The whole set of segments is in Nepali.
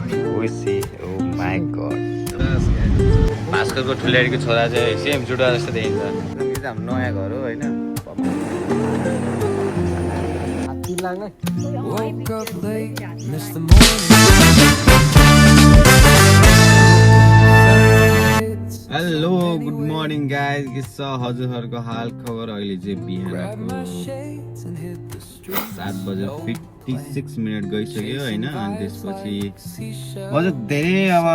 खुसी ओ माई गॉड भास्करको ठुल्याडीको छोरा चाहिँ सेम जुडा जस्तो देखिन्छ यो चाहिँ हाम्रो नयाँ घर हो होइन हेलो गुड मर्निङ गाइज के छ हजुरहरूको हाल खबर अहिले चाहिँ बिहानको 7:56 गइसक्यो होइन अनि त्यसपछि म चाहिँ धेरै अब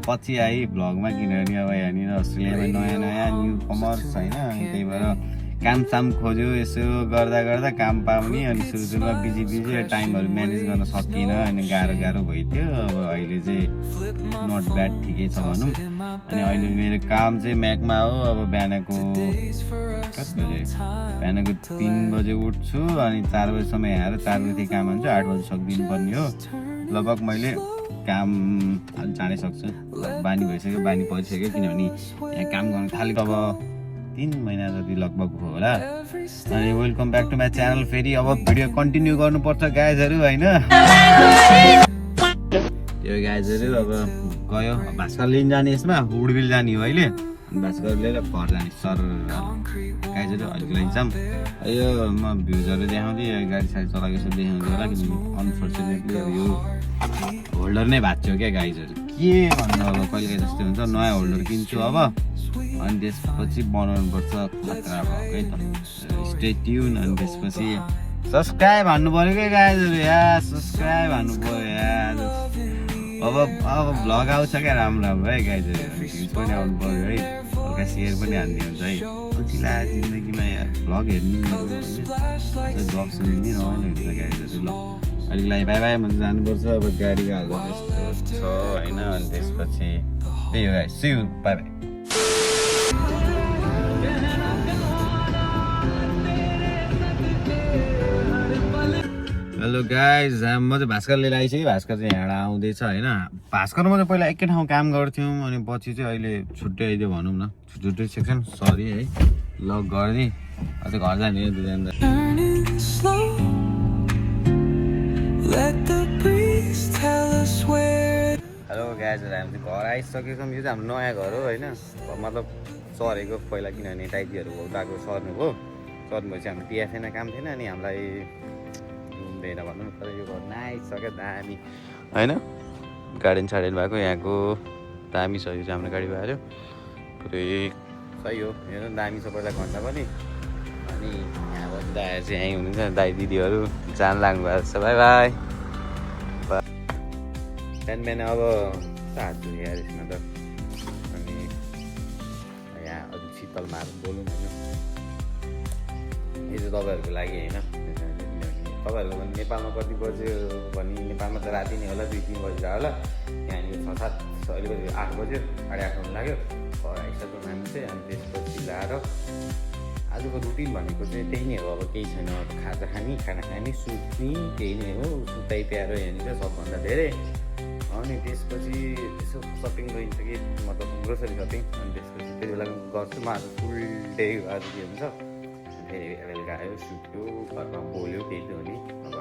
पछि आएँ भ्लगमा किनभने अब यहाँनिर अस्ट्रेलियामा नयाँ नयाँ न्यू कमर्स होइन अनि त्यही भएर कामसाम खोज्यो यसो गर्दा गर्दा काम पाउने अनि सुरुमा बिजी टाइमहरू म्यानेज गर्न सकिनँ अनि गाह्रो भइथ्यो अब अहिले चाहिँ नट ब्याड ठिकै छ भनौँ अनि अहिले मेरो काम चाहिँ म्याकमा हो अब बिहानको 3 बजे उठ्छु अनि 4 बजीसम्म आएर 4 बजीदेखि काम हुन्छ 8 बजी सकिदिनु पर्ने हो लगभग मैले काम जानै सक्छु बानी भइसक्यो बानी परिसक्यो किनभने यहाँ काम गर्न थालेको अब 3 महिना जति लगभग भयो होला अनि welcome back to my channel फेरि अब भिडियो कन्टिन्यू गर्नुपर्छ गाइजहरू होइन त्यो गाइजहरू अब गयो भास्कर लिन जाने यसमा वुडविल जाने हो अहिले भास्कर लिएर घर जाने सर गाइजहरू अलिक लैजाम यो म भ्युजहरू देखाउँदै गाडी साडी चलाएको यसो देखाउँदै होला किनभने अनफर्चुनेटली अब यो होल्डर नै भाँच्यो क्या गाइजहरू के भन्नु अब कहिले जस्तो हुन्छ नयाँ होल्डर किन्छु अब अनि त्यसपछि बनाउनु पर्छ खतरा भएकै त स्टे ट्युन अनि त्यसपछि सब्सक्राइब हान्नु पऱ्यो क्या गाइजहरू यार सब्सक्राइब हान्नु पऱ्यो यार अब भ्लग आउँछ क्या राम्रो है गाइजहरू भ्युज पनि आउनु पऱ्यो है हल्का सेयर पनि हान्ने हुन्छ है खुसीला जिन्दगीमा यार भ्लग हेर्नु भ्लग सुन्ने रमाइलो हुन्छ गाइजहरू ल अलिकलाई बाई बाई भन्नु जानुपर्छ अब गाडीको हाल्दा त्यस्तो छ होइन अनि त्यसपछि त्यही हो guys see you bye bye hello guys म चाहिँ भास्कर लिएर आइसकेँ भास्कर चाहिँ यहाँ आउँदैछ होइन भास्करमा चाहिँ पहिला एकै ठाउँ काम गर्थ्यौँ अनि पछि चाहिँ अहिले छुट्टै आइदियो भनौँ न छुट्टै सेक्सन सरी है ल गरिदिएँ अझै घर जाने दुईजना हेलो गाइजहरू हामी चाहिँ घर आइसकेको छौँ यो चाहिँ हाम्रो नयाँ घर हो होइन मतलब सरेको पहिला किनभने टाइपीहरू गएको सर्नु भयो सर्नुभएपछि हाम्रो टिएफएन काम थिएन अनि हामीलाई घुम्दैन भनौँ तर यो घर नआइसक्यो दामी होइन गार्डन सार्डन भएको यहाँको दामी छ यो चाहिँ हाम्रो गाडी भयो पुरै सही हो यो दामी छ पहिला घन्टा पनि अनि यहाँबाट दाइहरू चाहिँ यहीँ हुनुहुन्छ दाइ दिदीहरू जान लाग्नु भएको छ बाई बाई बिहान अब हात धुयो यार यसमा त अनि यहाँ अलिक शीतल मार बोलौँ होइन यो चाहिँ तपाईँहरूको लागि होइन तपाईँहरूको नेपालमा कति बज्यो भने नेपालमा त राति नै होला 2-3 बजी होला यहाँनिर 6-7 अलिकति 8 बज्यो 8:30 हुनु लाग्यो घर आइसक्यो हामी चाहिँ अनि त्यसपछि ल्याएर आजको रुटिन भनेको चाहिँ त्यही नै हो अब केही छैन अब खाजा खाने खाना खाने सुत्ने त्यही नै हो सुताइ प्यारो यहाँनिर सबभन्दा धेरै अनि त्यसपछि यसो सपिङ गरिन्छ कि मतलब ग्रोसरी सपिङ अनि त्यसपछि त्यति बेला गर्छु म आज फुल डे आज के हुन्छ फेरि बेलुका आयो सुत्यो घरमा बोल्यो त्यही त हो नि अब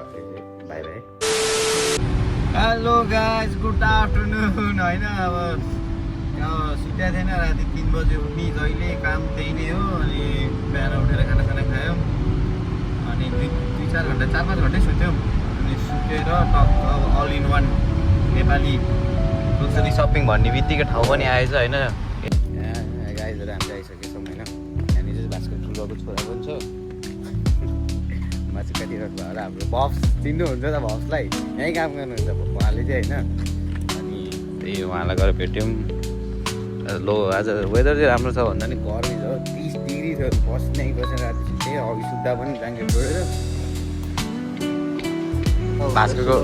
by bye hello guys good afternoon होइन अब सुत्या थिएन राति 3 बजे उठ्ने जहिले काम त्यही नै हो अनि बिहान उठेर खाना खायो अनि 2-4 घन्टा 4-5 घन्टै सुत्यौँ अनि सुतेर टक्क अब all in one Nepali grocery shopping भन्ने बित्तिकै ठाउँ पनि आएछ होइन गाइजहरू हामी आइसकेको छौँ होइन यहाँनिर चाहिँ भास्कर ठुलोको छोरा पनि छ मासु काटिरहेको भएर हाम्रो बफ्स चिन्नुहुन्छ त बफ्सलाई यहीँ काम गर्नुहुन्छ उहाँले चाहिँ होइन अनि त्यही उहाँलाई गएर भेट्यौँ लो आज वेदर चाहिँ राम्रो छ भन्दा नि गर्मी छ 30 डिग्री थियो बस्नै बसेर त्यही अघि सुत्दा पनि ब्ल्याङ्केट छोडेर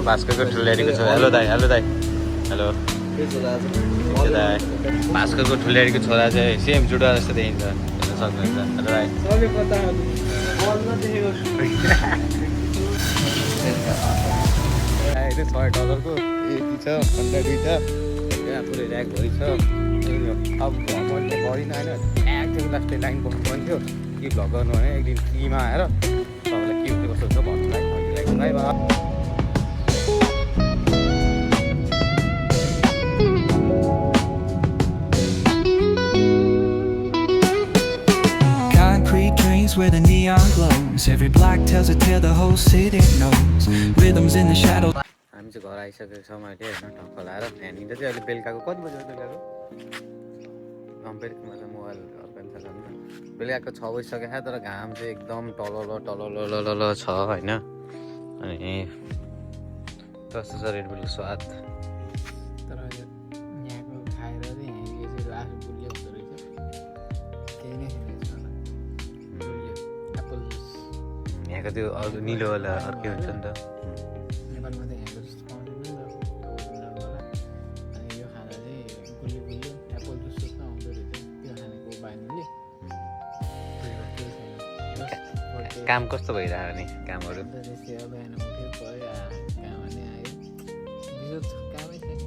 भास्करको ठुल्याडीको छोरा हेलो दाइ हेलो दाइ भास्करको ठुल्याडीको छोरा चाहिँ सेम जुडा जस्तो देखिन्छ हेर्न सक्नुहुन्छ हेलो दाइ $100 यति छ $100 छ पुरै ऱ्याकभरि छ अब मैले गरिनँ होइन एक्चुअली लास्टै लाइन बस्नु पनि थियो के भ्लग गर्नु भने एक दिन टीमा आएर तपाईँलाई के हुन्छ कस्तो हुन्छ भन्नुलाई by by knows. Every block tells a tale the whole city knows. Rhythms in the shadows. हामी चाहिँ घर आइसकेको छौँ अहिले होइन टक्क लाएर यहाँनिर चाहिँ अहिले बेलुकाको कति बजी हो बेलुकाको बेलुकामा चाहिँ मोबाइल अर्कान्छ झन् बेलुकाको 6 बजिसकेको छ तर घाम चाहिँ एकदम टलल छ होइन अनि कस्तो छ रेड बुलको स्वाद तर यहाँको खाएर चाहिँ यहाँको आफू गुलियो हुँदो रहेछ केही नै छैन एप्पल जुस यहाँको त्यो अरू निलोवाला अर्कै हुन्छ नि त नेपालमा चाहिँ यहाँको जस्तो पाउँदैन नि त अनि यो खाना चाहिँ गुलियो गुलियो एप्पल जुस जस्तो आउँदो रहेछ त्यो खानेको बानीले काम कस्तो भइरहेको नि कामहरू त्यसै अब बिहान उठ्यो गयो काम अनि आयो बिजोड कामै छैन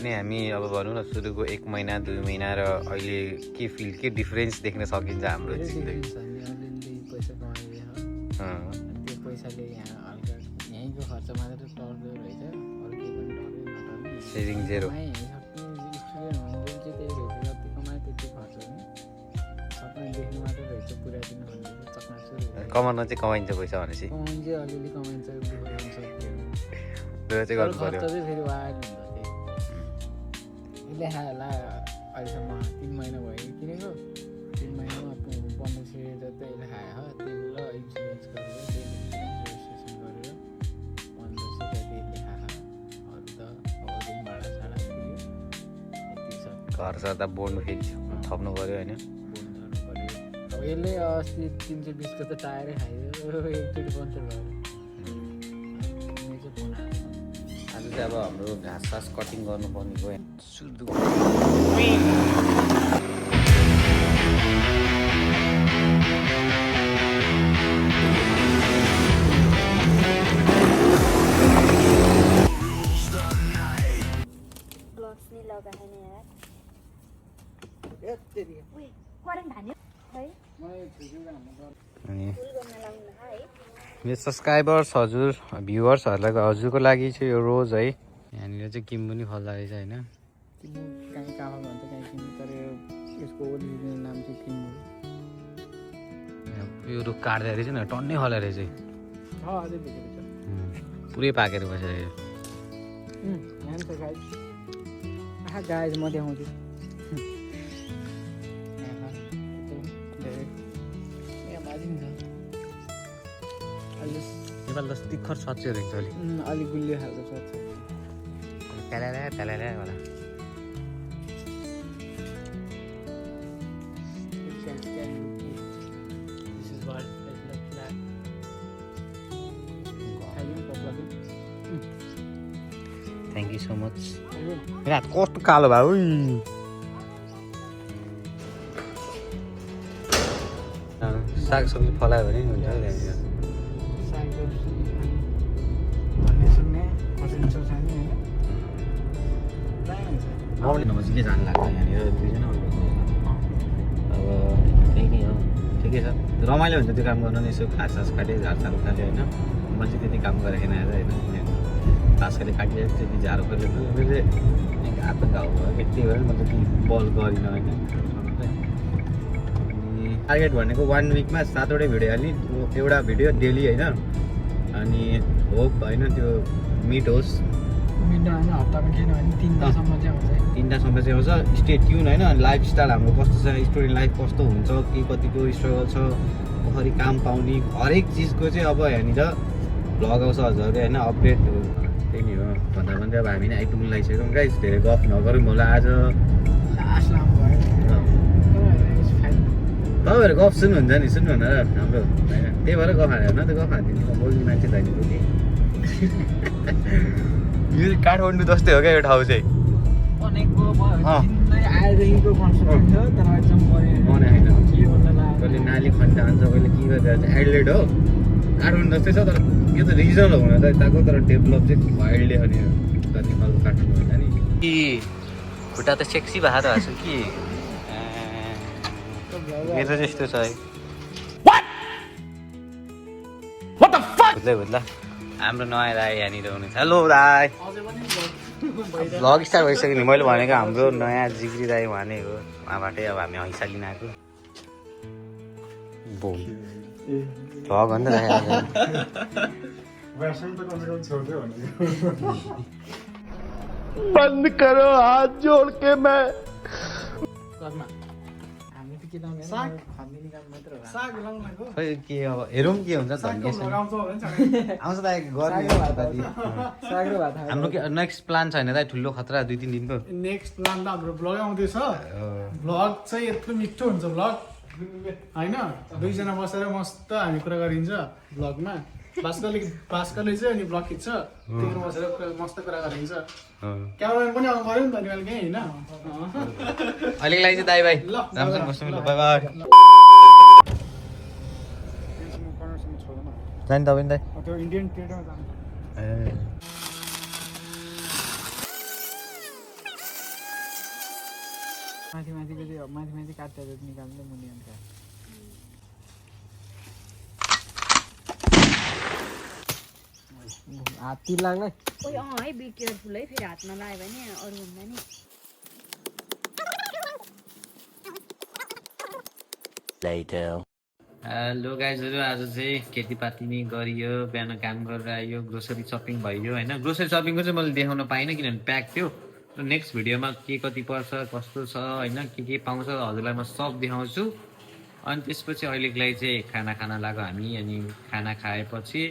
अनि हामी अब भनौँ न सुरुको 1 महिना 2 महिना र अहिले के फिल के डिफरेन्स देख्न सकिन्छ हाम्रो जिन्दगी अलिअलि पैसा कमाइदियो त्यो पैसाले यहाँ हल्का यहीँको खर्च मात्र टर्दो रहेछ अरू केही पनि टर्दै नटर्ने सेभिङ जेरो स्टुडेन्ट हुनु चाहिँ त्यही रहेछ जति कमायो त्यति खर्च हुने सपना देख्नु मात्रै रहेछ पुरा दिनु भन्ने चकनाचुर कमाउन चाहिँ कमाइन्छ पैसा भनेपछि कमाउनु चाहिँ अलिअलि कमाइन्छ त्यो चाहिँ गर्नु खर्च पर्यो चाहिँ फेरि वाग हुन्छ त्यसले होला अहिलेसम्म 3 महिना भयो किनेको 3 महिनामा 1500 जति अहिले खायो तेल र इन्सुरेन्स गरेर रेजिस्ट्रेसन गरेर 1500 जति यसले खायो अरू त अब रुम भाडा साडा दियो यति छ घर सर्दा बोर्नु फेरि थप्नु पर्यो होइन बोन्ड गर्नु पऱ्यो अब यसले अस्ति 320 को त टायरै खाइदियो एकचोटि पङ्चर भयो आज चाहिँ अब हाम्रो घाँस सास कटिङ गर्नुपर्ने गयो सुरु ग्लोभ्स नहीं लगाए हैं यार क्वारेन्टाइन है अनि फुल गर्न लाउनु है मेरो सब्सक्राइबर्स हजुर भ्युवर्सहरूलाई हजुरको लागि चाहिँ यो रोज है यहाँनिर चाहिँ किम्बुनी फल्दा रहेछ होइन किम्बु कहीँ कामा भन्छ कहीँ किम्बु तर यसको ओरिजिनल नाम चाहिँ किम्बु यो रुख काट्दा रहेछ नि टन्नै फल्दा रहेछ अझै भित्र पुरै पाकेर बसेर यहाँ छ गाइज गाइज म देखाउँछु नेपाल त तिखर सच्यो रहेछ अलिक अलिक गुलियो खालको छ प्याला होला थ्याङ्क यू सो मच रात कस्तो कालो भयो साग सब्जी फलायो भने हुन्छ मम्मीले के जानु लाग्छ यहाँनिर दुईजना अब त्यही नै हो ठिकै छ रमाइलो हुन्छ त्यो काम गर्न यसो घाँस सास काट्यो झारसार उखाल्यो होइन मैले चाहिँ त्यति काम गरेको थिएन आज होइन घाँस खालि काटिरहेको त्यति झारो पऱ्यो मैले हात घाउ भयो कि त्यही भएर म त्यति बल गरिनँ होइन अनि टार्गेट भनेको 1 विकमा 7वटै भिडियो हाल्ने एउटा भिडियो डेली होइन अनि होप होइन त्यो मिट होस् हप्तामा केही नभने 3 चाहिँ आउँछ 3टासम्म चाहिँ आउँछ स्टे ट्युन होइन लाइफस्टाइल हाम्रो कस्तो छ स्टुडेन्ट लाइफ कस्तो हुन्छ के कतिको स्ट्रगल छ कसरी काम पाउने हरेक चिजको चाहिँ अब यहाँनिर भ्लग आउँछ हजुरहरूले होइन अपडेट त्यही नै हो भन्दा भन्दै अब हामी नै आइपुग्नु लागिसक्यौँ गाइस धेरै गफ नगरौँ होला आज लास्ट लामो भयो तपाईँहरू गफ सुन्नुहुन्छ नि सुन्नु न हाम्रो होइन त्यही भएर गफ हाल्यो न त गफ हालिदिनु बोल्ने मान्छे छैन कि यो काठमाडौँ जस्तै हो क्या यो ठाउँ चाहिँ भनेको आएदेखिको कन्सेप्ट थियो तर अहिलेसम्म बनाएन के गर्न लाग्यो कहिले नाली खन्डा हान्छ कहिले के गरिरहेको छ एडलेट हो काठमाडौँ जस्तै छ तर यो त रिजनल हुन त यताको तर डेभलप चाहिँ वाइल्डले अनि नेपालको काठमाडौँ होइन नि कि खुट्टा त सेक्सी भएको त छु कि मेरो जस्तो छ है बुझ्ला हाम्रो नयाँ दाई यहाँनिर हुनुहुन्छ हेलो दाई भ्लग स्टार्ट भइसक्यो नि मैले भनेको हाम्रो नयाँ जिग्री दाई उहाँ हो उहाँबाटै अब हामी हैसा लिन आएको बोल भगवान् त राखेको वैष्णव तो कम से कम छोड़ दे होने कदमा हामी त के त साग। खन्दिने काम मात्र हो साग लाउन को खै के अब हेरौँ के हुन्छ साग धन्य तो लगाउँछ होला नि त आउँछ त गर्ने साग र भात कति। साग र भात हाम्रो के नेक्स्ट प्लान छैन त ठुलो खतरा 2-3 दिनको नेक्स्ट प्लान त हाम्रो ब्लग आउँदैछ ब्लग चाहिँ यत्रो मिठो हुन्छ ब्लग होइन दुईजना बसेर मस्त हामी कुरा गरिन्छ ब्लगमा भास्करले चाहिँ अनि ब्लग खिच्छ त्यही बसेर मस्त कुरा गरिन्छ क्यामेराम्यान पनि आउनु पऱ्यो नि त अनि अहिले होइन अहिलेको लागि चाहिँ दाइ भाइ ल, राम्रोसँग बस्नु ल बाई बाई जाने तपाईँ दाइ त्यो इन्डियन ट्रेडमा जान्छ माथि माथिको चाहिँ माथि माथि काटेर निकाल्दै मुनि अन्त हात तिर लाग्ला ओइ है बी केयरफुल है फेरि हातमा लाग्यो भने अरू हुँदा नि हेलो गाइजहरू आज चाहिँ खेतीपाती नै गरियो बिहान काम गरेर आयो ग्रोसरी सपिङ भयो होइन ग्रोसरी सपिङको चाहिँ मैले देखाउन पाइनँ किनभने प्याक थियो र नेक्स्ट भिडियोमा के कति पर्छ कस्तो छ होइन के पाउँछ हजुरलाई म सब देखाउँछु अनि त्यसपछि अहिलेको लागि चाहिँ खाना खान लाग्यो हामी अनि खाना खाएपछि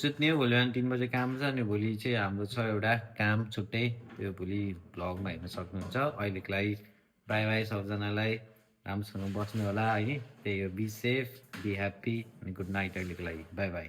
सुत्ने हो भोलि बिहान 3 बजे काम छ अनि भोलि चाहिँ हाम्रो छ एउटा काम छुट्टै त्यो भोलि भ्लगमा हेर्न सक्नुहुन्छ अहिलेको लागि बाई बाई सबजनालाई राम्रोसँग बस्नु होला होइन त्यही हो बी सेफ बी ह्याप्पी अनि गुड नाइट अहिलेको लागि बाई बाई